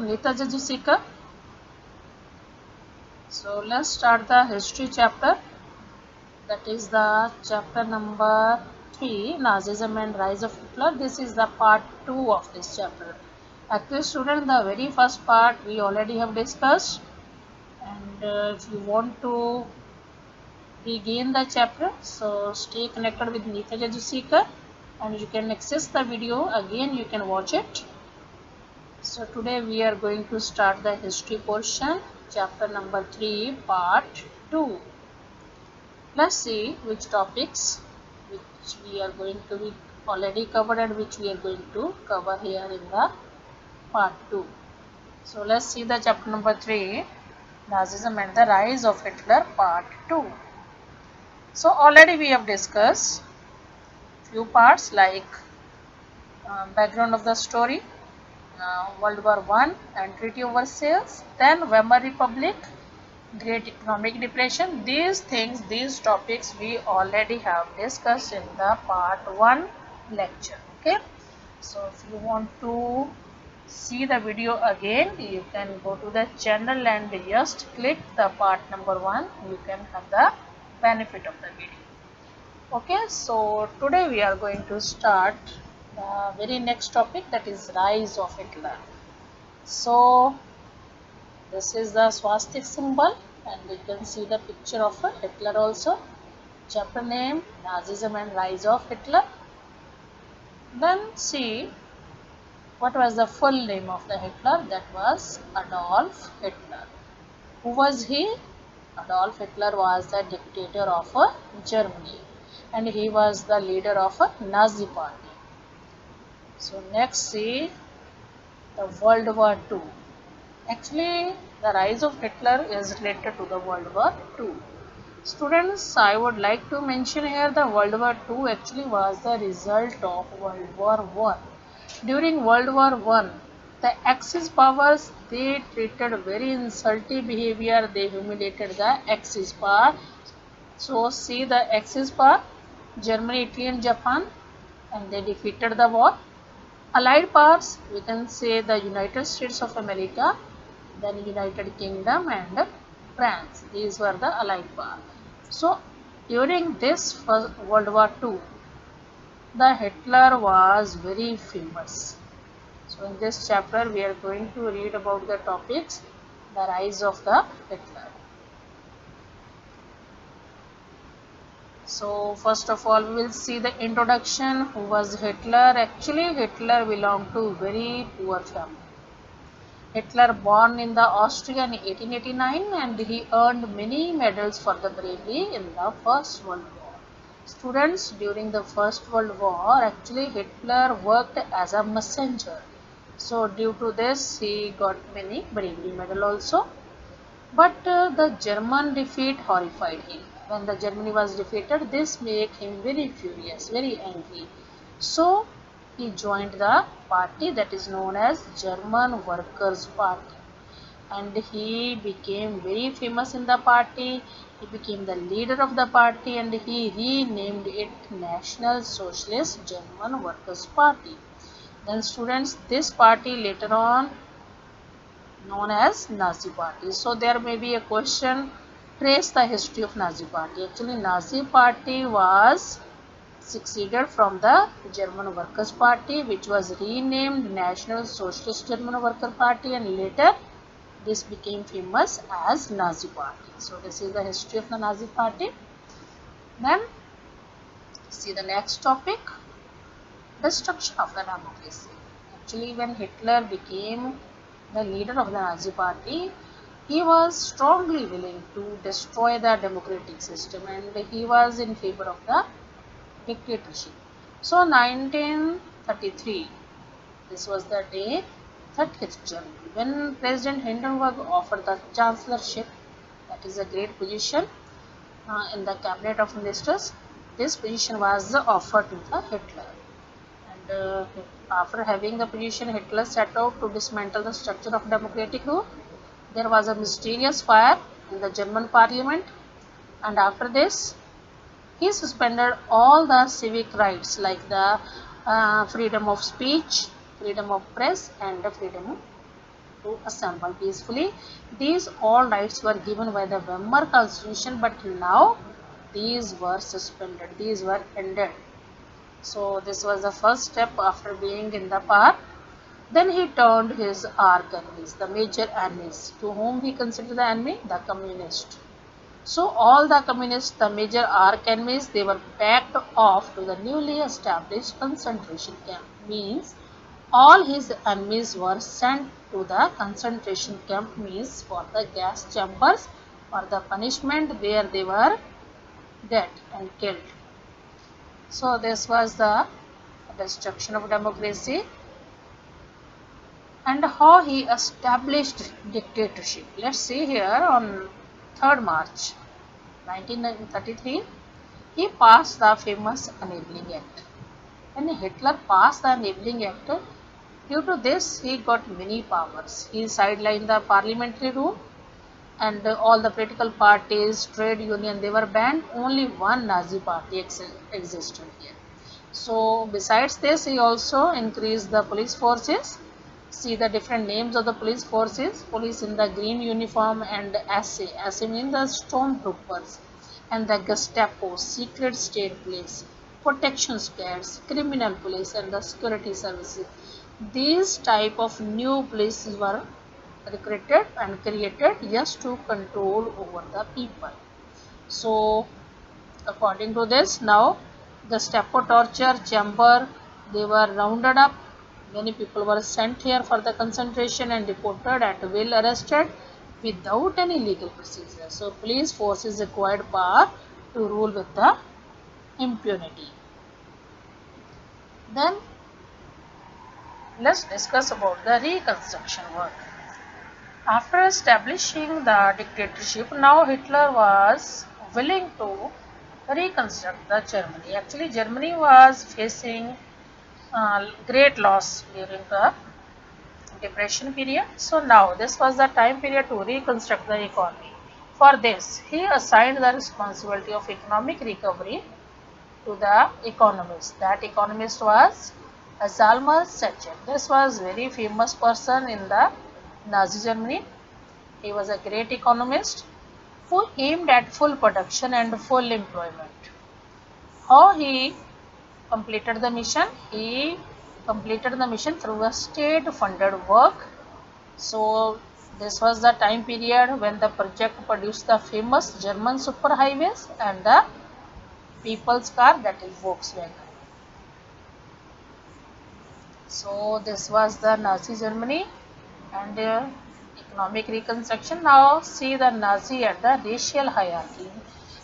Neeta Jessica. So let's start the history chapter. That is the chapter number 3, Nazism and Rise of Hitler. This is the part 2 of this chapter. Actually student, the very first part we already have discussed, and if you want to regain the chapter, so stay connected with Neeta Jessica and you can access the video again, you can watch it. So today we are going to start the history portion, chapter number 3, part 2. Let's see which topics which we are going to be already covered and which we are going to cover here in the part 2. So let's see the chapter number 3, Nazism and the Rise of Hitler, part 2. So already we have discussed few parts like background of the story, World War I and Treaty of Versailles, then Weimar Republic, Great Economic Depression. These things, these topics we already have discussed in the part 1 lecture. Okay, so if you want to see the video again, you can go to the channel and just click the part number 1. You can have the benefit of the video. Okay, so today we are going to start the very next topic, that is Rise of Hitler. So this is the swastika symbol and you can see the picture of Hitler also. Chapter name, Nazism and Rise of Hitler. Then see what was the full name of the Hitler. That was Adolf Hitler. Who was he? Adolf Hitler was the dictator of Germany and he was the leader of a Nazi party. So next see the World War II. Actually the rise of Hitler is related to the World War II. Students, I would like to mention here the World War II actually was the result of World War I. During World War I, the Axis powers, they treated very insulting behavior, they humiliated the Axis power. So see the Axis power, Germany, Italy and Japan, and they defeated the war. Allied powers, we can say the United States of America, then United Kingdom and France. These were the Allied powers. So during this first World War II, the Hitler was very famous. So in this chapter we are going to read about the topics, the rise of the Hitler. So first of all we will see the introduction. Who was Hitler? Actually Hitler belonged to very poor family. Hitler born in the Austria in 1889 and he earned many medals for the bravery in the First World War. Students, during the First World War actually Hitler worked as a messenger. So due to this he got many bravery medal also. But the German defeat horrified him. When the Germany was defeated, this made him very furious, very angry. So he joined the party that is known as German Workers' Party. And he became very famous in the party. He became the leader of the party and he renamed it National Socialist German Workers' Party. Then students, this party later on known as Nazi Party. So there may be a question, trace the history of Nazi Party. Actually Nazi Party was succeeded from the German Workers' Party, which was renamed National Socialist German Worker Party, and later this became famous as Nazi Party. So this is the history of the Nazi Party. Then see the next topic, destruction of the democracy. Actually when Hitler became the leader of the Nazi Party, he was strongly willing to destroy the democratic system and he was in favor of the dictatorship. So 1933, this was the day, 30th January, when President Hindenburg offered the chancellorship, that is a great position in the cabinet of ministers. This position was offered to the Hitler. And after having the position, Hitler set out to dismantle the structure of democratic rule. There was a mysterious fire in the German parliament, and after this he suspended all the civic rights like the freedom of speech, freedom of press and the freedom of to assemble peacefully. These all rights were given by the Weimar Constitution, but now these were suspended, these were ended. So this was the first step after being in the power. Then he turned his arch enemies, the major enemies, to whom he considered the enemy, the communists. So all the communists, the major arch enemies, they were packed off to the newly established concentration camp. Means all his enemies were sent to the concentration camp, means for the gas chambers or the punishment where they were dead and killed. So this was the destruction of democracy and how he established dictatorship. Let's see here on 3rd March 1933, he passed the famous Enabling Act. When Hitler passed the Enabling Act, due to this he got many powers. He sidelined the parliamentary rule and all the political parties, trade union, they were banned. Only one Nazi party existed here. So besides this, he also increased the police forces. See the different names of the police forces. Police in the green uniform and SA. SA means the stormtroopers, and the Gestapo, secret state police, protection squads, criminal police, and the security services. These type of new police were recruited and created just to control over the people. So according to this, now the Gestapo torture chamber, they were rounded up. Many people were sent here for the concentration and deported and will arrested without any legal procedure. So police force is acquired power to rule with the impunity. Then let's discuss about the reconstruction work. After establishing the dictatorship, now Hitler was willing to reconstruct the Germany. Actually, Germany was facing great loss during the depression period. So now this was the time period to reconstruct the economy. For this, he assigned the responsibility of economic recovery to the economist. That economist was Zalmer Sachsen. This was very famous person in the Nazi Germany. He was a great economist who aimed at full production and full employment. How he completed the mission? He completed the mission through a state funded work. So this was the time period when the project produced the famous German superhighways and the people's car, that is Volkswagen. So this was the Nazi Germany and economic reconstruction. Now see the Nazi and the racial hierarchy.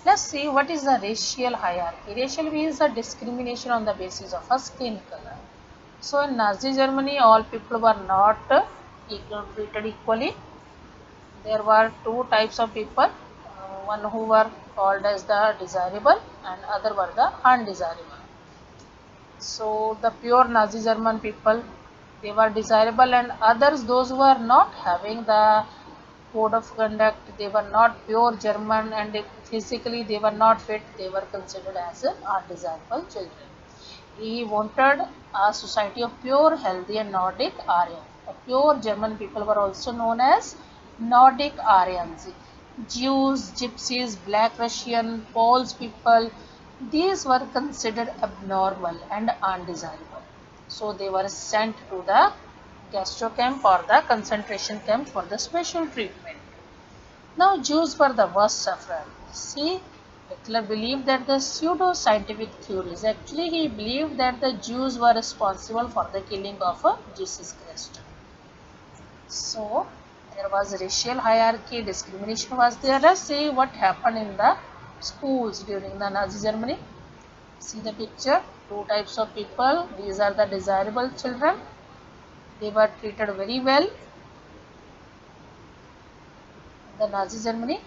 Let's see what is the racial hierarchy. Racial means the discrimination on the basis of a skin color. So in Nazi Germany, all people were not treated equally. There were two types of people, one who were called as the desirable and other were the undesirable. So the pure Nazi German people, they were desirable, and others, those who were not having the code of conduct, they were not pure German and physically they were not fit, they were considered as undesirable children. He wanted a society of pure, healthy and Nordic Aryan. The pure German people were also known as Nordic Aryans. Jews, Gypsies, Black Russian, Poles people, these were considered abnormal and undesirable. So they were sent to the Gestapo camp or the concentration camp for the special treatment. Now Jews were the worst sufferers. See, Hitler believed that the pseudo-scientific theories, actually he believed that the Jews were responsible for the killing of Jesus Christ. So there was racial hierarchy, discrimination was there. Let's see what happened in the schools during the Nazi Germany. See the picture, two types of people. These are the desirable children. They were treated very well in the Nazi Germany.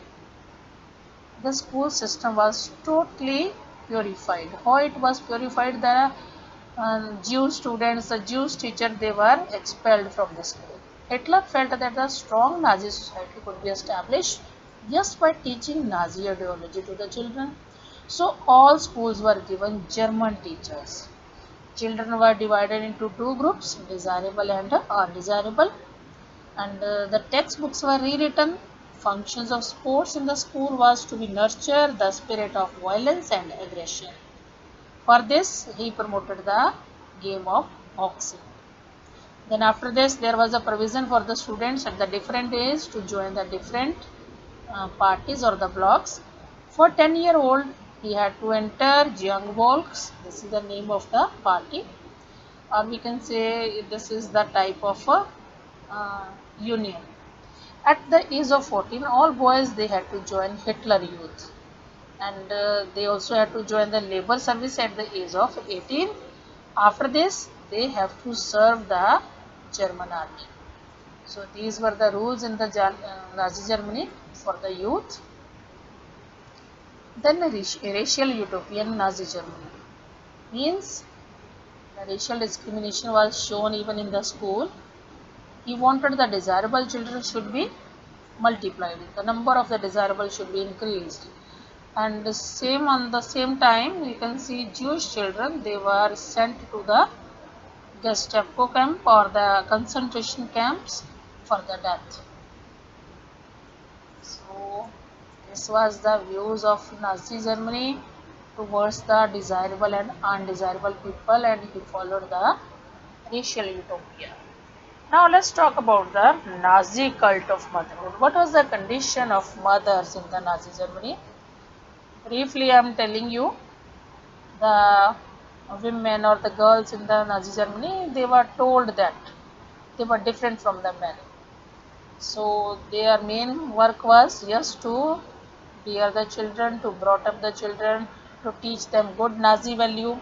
The school system was totally purified. How it was purified? The Jew students, the Jewish teacher, they were expelled from the school. Hitler felt that a strong Nazi society could be established just by teaching Nazi ideology to the children. So all schools were given German teachers. Children were divided into two groups, desirable and undesirable. and the textbooks were rewritten. Functions of sports in the school was to be nurture the spirit of violence and aggression. For this, he promoted the game of boxing. Then after this, there was a provision for the students at the different age to join the different parties or the blocks. For 10-year-old, he had to enter Young Volks. This is the name of the party, or we can say this is the type of a union. At the age of 14, all boys they had to join Hitler Youth, and they also had to join the labor service at the age of 18. After this, they have to serve the German army. So these were the rules in the Nazi Germany for the youth. Then the racial utopian Nazi Germany means the racial discrimination was shown even in the school. He wanted the desirable children should be multiplied. The number of the desirable should be increased. And the same on the same time, you can see Jewish children, they were sent to the Gestapo camp or the concentration camps for the death. So this was the views of Nazi Germany towards the desirable and undesirable people, and he followed the racial utopia. Now let's talk about the Nazi cult of motherhood. What was the condition of mothers in the Nazi Germany? Briefly, I am telling you, the women or the girls in the Nazi Germany, they were told that they were different from the men. So their main work was just to bear the children, to brought up the children, to teach them good Nazi value.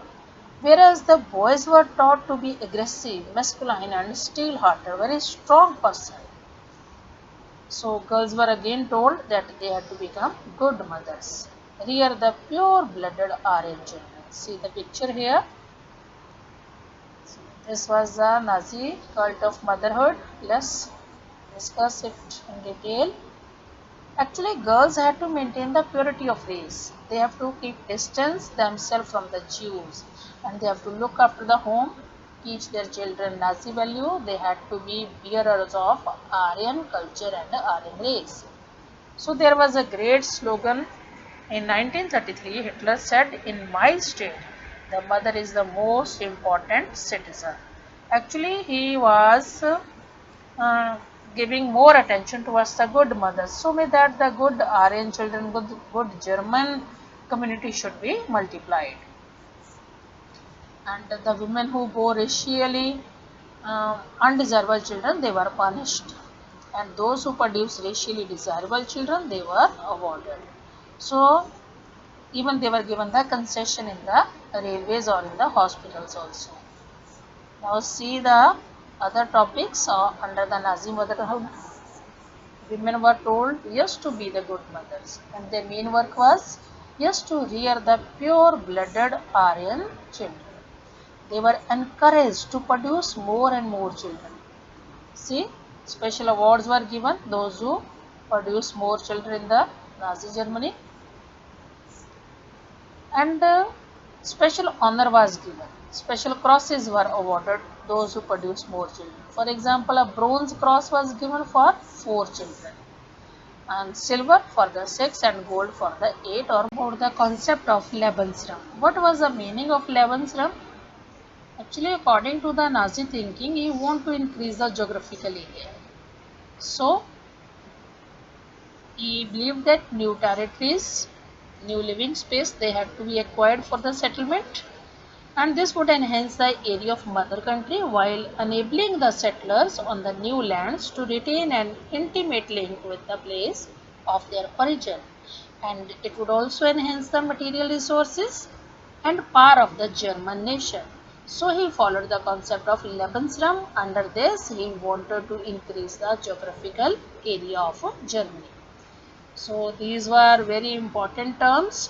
Whereas the boys were taught to be aggressive, masculine and steel-hearted, very strong person. So girls were again told that they had to become good mothers. Rear the pure-blooded Aryan children. See the picture here. This was the Nazi cult of motherhood. Let's discuss it in detail. Actually, girls had to maintain the purity of race. They have to keep distance themselves from the Jews, and they have to look after the home, teach their children Nazi value. They had to be bearers of Aryan culture and Aryan race. So there was a great slogan. In 1933, Hitler said, "In my state, the mother is the most important citizen." Actually, he was giving more attention towards the good mothers, so that the good Aryan children, good German community should be multiplied. And the women who bore racially undesirable children, they were punished, and those who produced racially desirable children, they were awarded. So even they were given the concession in the railways or in the hospitals also. Now see the other topics under the Nazi motherhood. Women were told yes to be the good mothers, and their main work was yes to rear the pure-blooded Aryan children. They were encouraged to produce more and more children. See, special awards were given those who produced more children in the Nazi Germany, and special honor was given. Special crosses were awarded those who produced more children. For example, a bronze cross was given for 4 children, and silver for the 6 and gold for the 8. Or about the concept of Lebensraum. What was the meaning of Lebensraum? Actually, according to the Nazi thinking, he wanted to increase the geographical area. So he believed that new territories, new living space, they had to be acquired for the settlement, and this would enhance the area of mother country while enabling the settlers on the new lands to retain an intimate link with the place of their origin, and it would also enhance the material resources and power of the German nation. So he followed the concept of Lebensraum. Under this, he wanted to increase the geographical area of Germany. So these were very important terms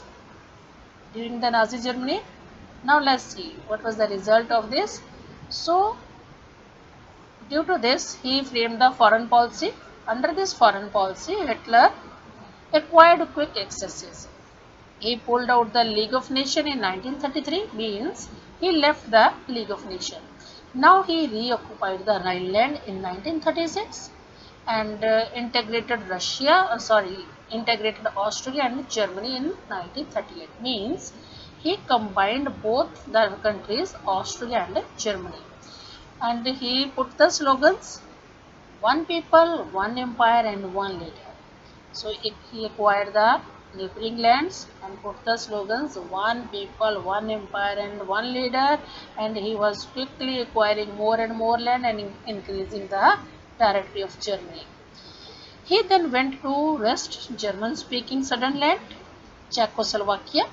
during the Nazi Germany. Now let's see what was the result of this. So due to this, he framed the foreign policy. Under this foreign policy, Hitler acquired quick accesses. He pulled out the League of Nations in 1933, means he left the League of Nations. Now he reoccupied the Rhineland in 1936. and integrated Austria and Germany in 1938. Means he combined both the countries, Austria and Germany, and he put the slogans: one people, one empire, and one leader. So he acquired the neighboring lands and put the slogans: one people, one empire, and one leader. And he was quickly acquiring more and more land and increasing the territory of Germany. He then went to West German-speaking southern land, Czechoslovakia,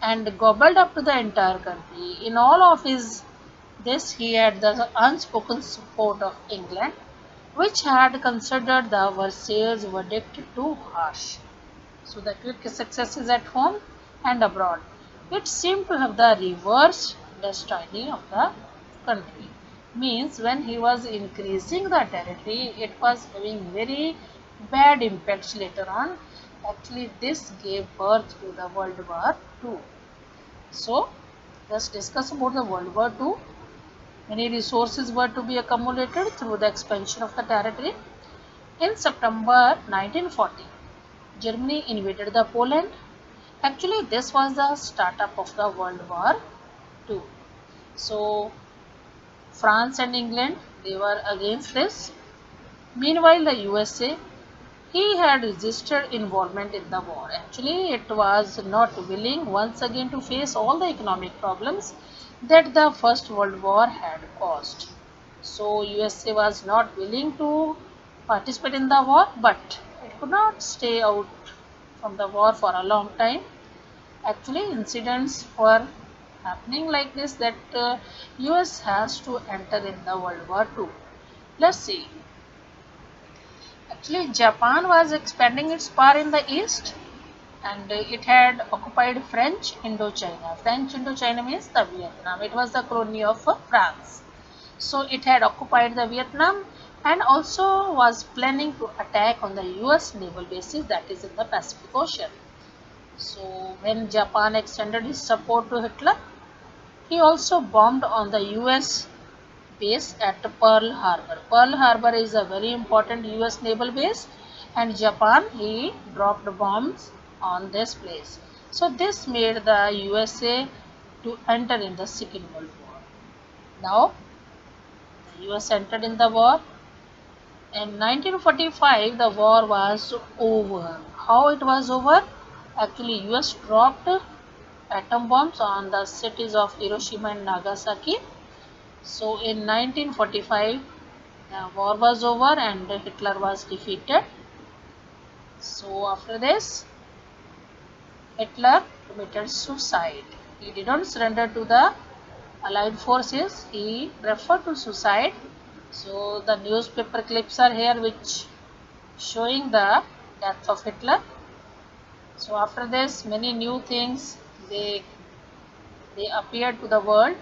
and gobbled up to the entire country. In all of his this, he had the unspoken support of England, which had considered the Versailles verdict too harsh. So the quick successes at home and abroad, it seemed to have the reverse destiny of the country. Means when he was increasing the territory, it was having very bad impacts later on. Actually, this gave birth to the World War II. So, let's discuss about the World War II. Many resources were to be accumulated through the expansion of the territory. In September 1940, Germany invaded the Poland. Actually, this was the startup of the World War II. So, France and England, they were against this. Meanwhile, the USA, he had resisted involvement in the war. Actually, it was not willing once again to face all the economic problems that the First World War had caused. So, USA was not willing to participate in the war, but it could not stay out from the war for a long time. Actually, incidents were happening like this, that US has to enter in the World War II. Let's see. Actually, Japan was expanding its power in the east, and it had occupied French Indochina. French Indochina means the Vietnam. It was the colony of France. So it had occupied the Vietnam and also was planning to attack on the US naval bases, that is in the Pacific Ocean. So when Japan extended his support to Hitler, he also bombed on the US base at Pearl Harbor. Pearl Harbor is a very important US naval base, and Japan, he dropped bombs on this place. So this made the USA to enter in the Second World War. Now the US entered in the war. In 1945, the war was over. How it was over? Actually, US dropped atom bombs on the cities of Hiroshima and Nagasaki. So in 1945, the war was over and Hitler was defeated. So after this, Hitler committed suicide. He didn't surrender to the Allied forces. He preferred to suicide. So the newspaper clips are here which showing the death of Hitler. So after this, many new things they appeared to the world.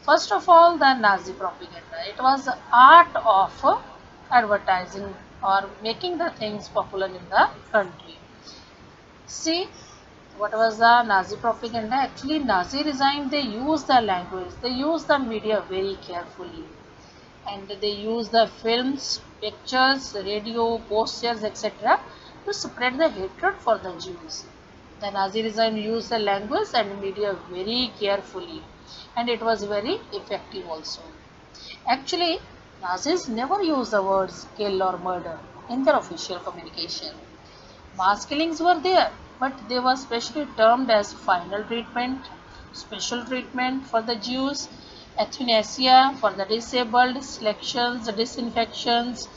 First of all, the Nazi propaganda. It was the art of advertising or making the things popular in the country. See, what was the Nazi propaganda? Actually, Nazi regime, they use the language, they use the media very carefully, and they use the films, pictures, radio, posters, etc. to spread the hatred for the Jews. The Nazi regime used the language and media very carefully, and it was very effective also. Actually, Nazis never used the words kill or murder in their official communication. Mass killings were there, but they were specially termed as final treatment, special treatment for the Jews, euthanasia for the disabled, selections, disinfections,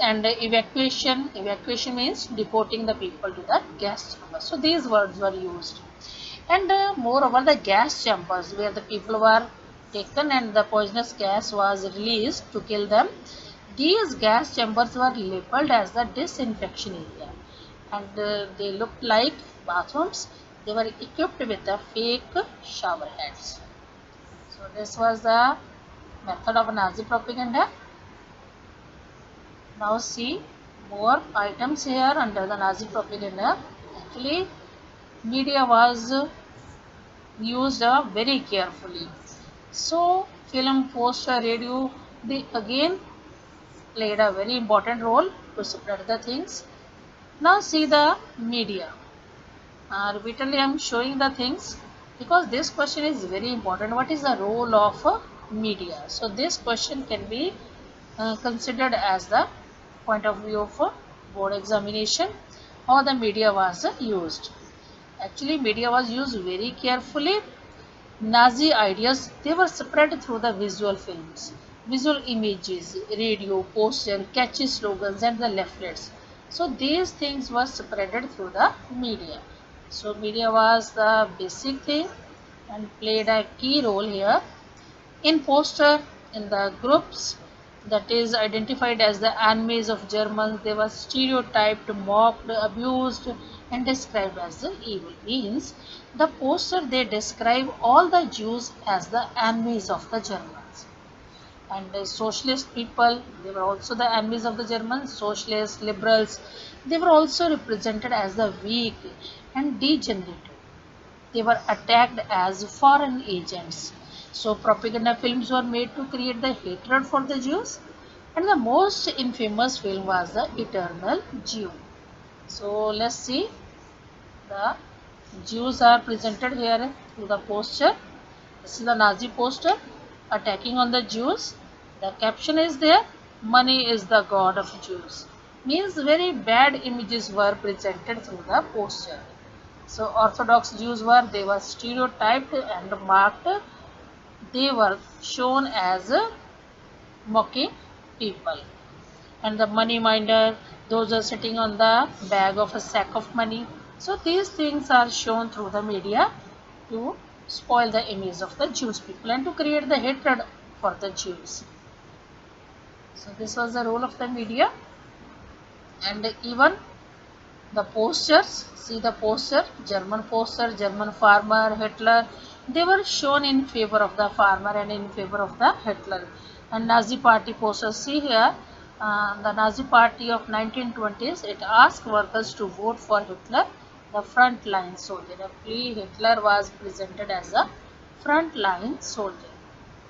and evacuation. Evacuation means deporting the people to the gas chambers. So these words were used. And moreover, the gas chambers where the people were taken and the poisonous gas was released to kill them, these gas chambers were labeled as the disinfection area, and they looked like bathrooms. They were equipped with the fake shower heads. So this was the method of Nazi propaganda. Now see more items here under the Nazi propaganda. Actually, media was used very carefully. So film, poster, radio, they again played a very important role to spread the things. Now see the media. Repeatedly I am showing the things because this question is very important. What is the role of media? So this question can be considered as the point of view of board examination. How the media was used. Actually media was used very carefully. Nazi ideas, they were spread through the visual films, visual images, radio, poster, catchy slogans and the leaflets. So these things were spreaded through the media. So media was the basic thing and played a key role here. In poster, in the groups that is identified as the enemies of Germans, they were stereotyped, mocked, abused and described as the evil. Means the poster, they describe all the Jews as the enemies of the Germans. And the socialist people, they were also the enemies of the Germans. Socialists, liberals, they were also represented as the weak and degenerate. They were attacked as foreign agents. So propaganda films were made to create the hatred for the Jews, and the most infamous film was the Eternal Jew. So let's see, the Jews are presented here through the poster. This is the Nazi poster attacking on the Jews. The caption is there, money is the god of Jews. Means very bad images were presented through the poster. So Orthodox Jews they were stereotyped and marked. They were shown as mocking people. And the money minder, those are sitting on the bag of a sack of money. So these things are shown through the media to spoil the image of the Jewish people and to create the hatred for the Jews. So this was the role of the media. And even the posters, see the poster, German farmer, Hitler, they were shown in favor of the farmer and in favor of the Hitler. And Nazi party posters, see here, the Nazi party of 1920s, it asked workers to vote for Hitler, the front line soldier. Actually Hitler was presented as a front line soldier.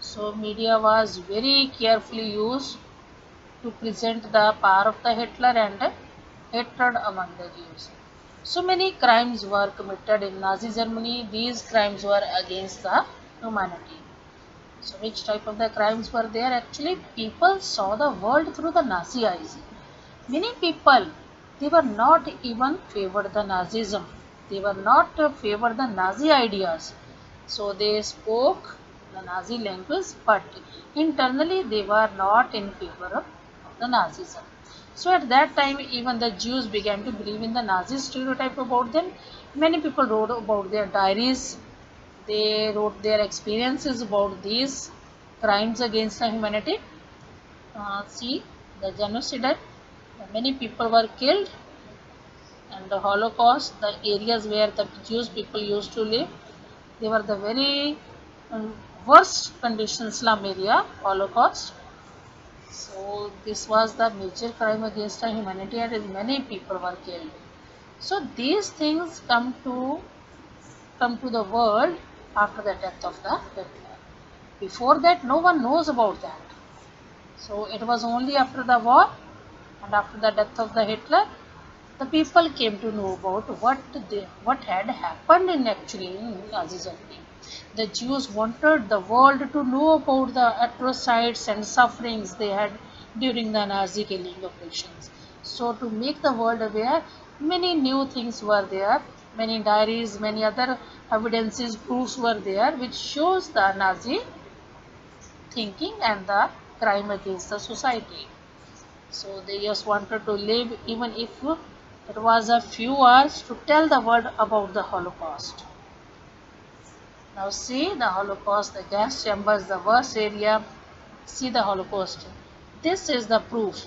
So media was very carefully used to present the power of the Hitler and hatred among the Jews. So many crimes were committed in Nazi Germany. These crimes were against the humanity. So which type of the crimes were there? Actually people saw the world through the Nazi eyes. Many people, they were not even favored the Nazism. They were not favored the Nazi ideas. So they spoke the Nazi language, but internally they were not in favor of the Nazism. So at that time even the Jews began to believe in the Nazi stereotype about them. Many people wrote about their diaries. They wrote their experiences about these crimes against the humanity. See the genocide. Many people were killed, and the Holocaust, the areas where the Jewish people used to live, they were the very worst conditions, slum area, Holocaust. So this was the major crime against the humanity and many people were killed. So these things come to the world after the death of the Hitler. Before that no one knows about that. So it was only after the war and after the death of the Hitler, the people came to know about what had happened in Nazi Germany. The Jews wanted the world to know about the atrocities and sufferings they had during the Nazi killing operations. So to make the world aware, many new things were there, many diaries, many other evidences, proofs were there which shows the Nazi thinking and the crime against the society. So they just wanted to live, even if it was a few hours, to tell the world about the Holocaust. Now see the Holocaust, the gas chambers, the worst area. See the Holocaust. This is the proof.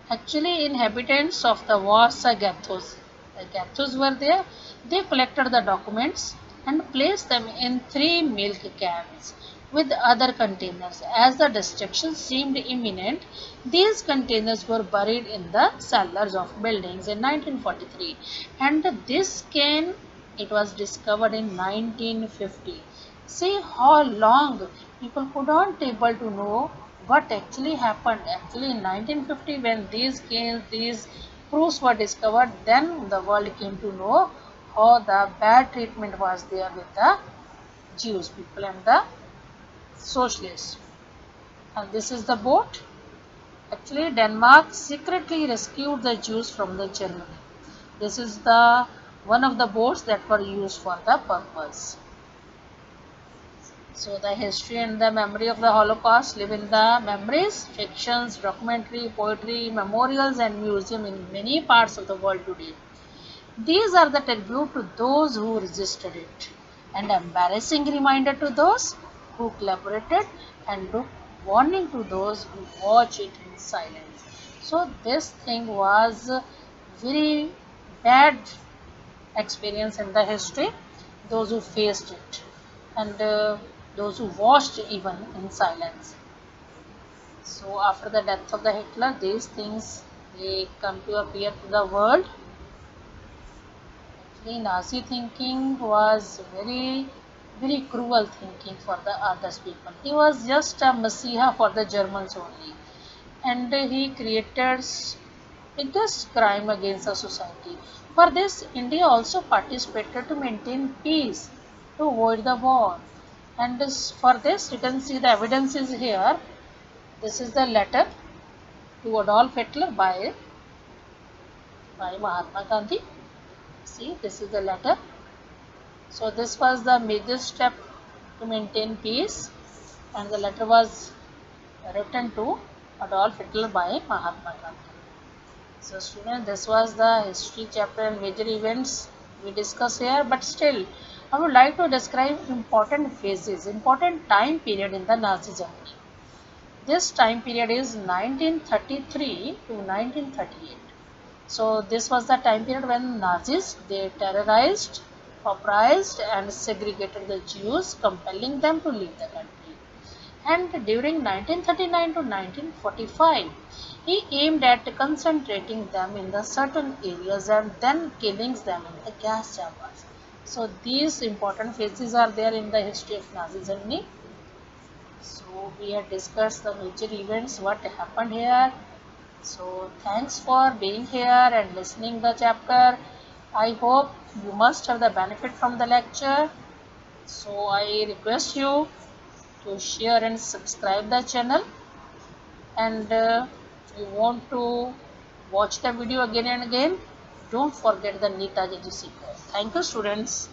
Actually inhabitants of the Warsaw ghettos, the ghettos were there, they collected the documents and placed them in 3 milk cans with other containers. As the destruction seemed imminent, these containers were buried in the cellars of buildings in 1943, and this can, it was discovered in 1950. See how long people could not able to know what actually happened. Actually, in 1950, when these proofs were discovered, then the world came to know how the bad treatment was there with the Jewish people and the socialists. And this is the boat. Actually, Denmark secretly rescued the Jews from the Germany. This is the one of the boats that were used for the purpose. So the history and the memory of the Holocaust live in the memories, fictions, documentary, poetry, memorials and museum in many parts of the world today. These are the tribute to those who resisted it and embarrassing reminder to those who collaborated and look warning to those who watch it in silence. So this thing was very bad experience in the history, those who faced it and those who watched even in silence. So after the death of the Hitler, these things they come to appear to the world. Actually, Nazi thinking was very cruel thinking for the others people. He was just a messiah for the Germans only, and he created biggest crime against the society. For this, India also participated to maintain peace, to avoid the war. And for this, you can see the evidence is here. This is the letter to Adolf Hitler by Mahatma Gandhi. See, this is the letter. So this was the major step to maintain peace, and the letter was written to Adolf Hitler by Mahatma Gandhi. So students, this was the history chapter and major events we discussed here, but still I would like to describe important phases, important time period in the Nazi Germany. This time period is 1933 to 1938. So this was the time period when Nazis they terrorized, pauperized and segregated the Jews, compelling them to leave the country. And during 1939 to 1945, he aimed at concentrating them in the certain areas and then killing them in the gas chambers. So these important phases are there in the history of Nazi Germany. So we have discussed the major events, what happened here. So thanks for being here and listening the chapter. I hope you must have the benefit from the lecture. So I request you to share and subscribe the channel, and if you want to watch the video again and again, don't forget the Neetaji Ji Seeker. Thank you students.